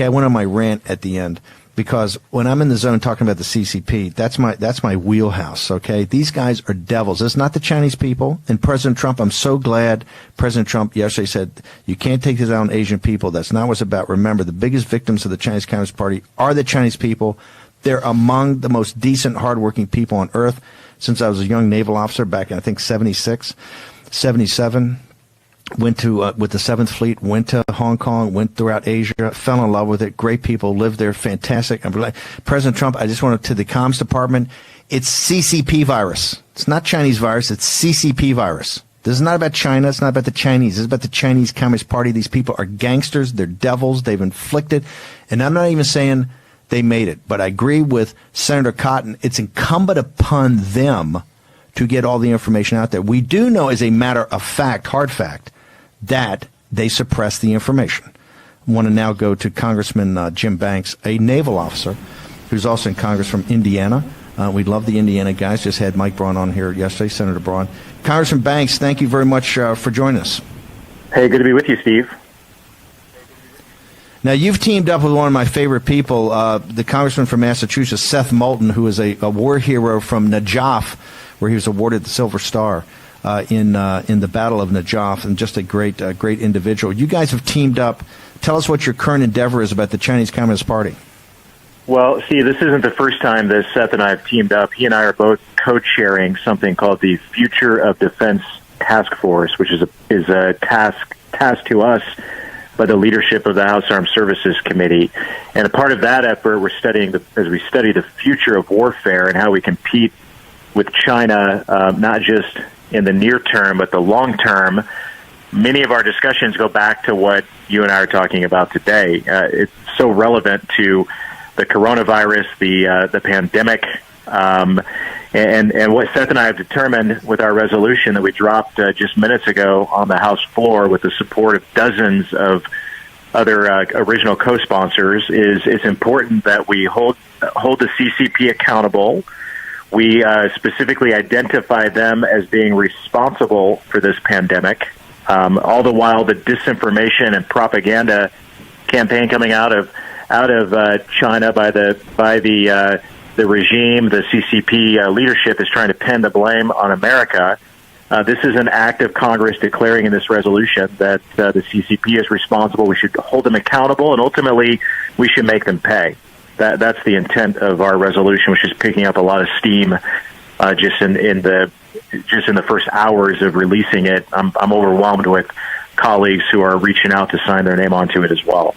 I went on my rant at the end because when I'm in the zone talking about the CCP, that's my wheelhouse, okay? These guys are devils. It's not the Chinese people. And President Trump, I'm so glad President Trump yesterday said, you can't take this out on Asian people. That's not what it's about. Remember, the biggest victims of the Chinese Communist Party are the Chinese people. They're among the most decent, hardworking people on earth. Since I was a young naval officer back in, I think, 76, 77. Went to, with the 7th Fleet, went to Hong Kong, went throughout Asia, fell in love with it. Great people, lived there, fantastic. President Trump, I just wanted to the comms department, it's CCP virus. It's not Chinese virus, it's CCP virus. This is not about China, it's not about the Chinese, this is about the Chinese Communist Party. These people are gangsters, they're devils, they've inflicted, and I'm not even saying they made it, but I agree with Senator Cotton, it's incumbent upon them to get all the information out there. We do know as a matter of fact, hard fact, that they suppress the information. I want to now go to Congressman Jim Banks, a naval officer who's also in Congress from Indiana. We love the Indiana guys. Just had Mike Braun on here yesterday, Senator Braun. Congressman Banks, thank you very much for joining us. Hey, good to be with you, Steve. Now, you've teamed up with one of my favorite people, the congressman from Massachusetts, Seth Moulton, who is a war hero from Najaf, where he was awarded the Silver Star. In the Battle of Najaf, and just a great individual. You guys have teamed up. Tell us what your current endeavor is about the Chinese Communist Party. Well, Steve, this isn't the first time that Seth and I have teamed up. He and I are both co-chairing something called the Future of Defense Task Force, which is a task to us by the leadership of the House Armed Services Committee. And a part of that effort, we're studying as we study the future of warfare and how we compete with China, not just in the near term, but the long term. Many of our discussions go back to what you and I are talking about today. It's so relevant to the coronavirus, the pandemic, and what Seth and I have determined with our resolution that we dropped just minutes ago on the House floor with the support of dozens of other original co-sponsors is it's important that we hold the CCP accountable. We specifically identify them as being responsible for this pandemic. All the while, the disinformation and propaganda campaign coming out of China by the regime, the CCP leadership is trying to pin the blame on America. This is an act of Congress declaring in this resolution that the CCP is responsible. We should hold them accountable, and ultimately, we should make them pay. That's the intent of our resolution, which is picking up a lot of steam just in the first hours of releasing it. I'm overwhelmed with colleagues who are reaching out to sign their name onto it as well.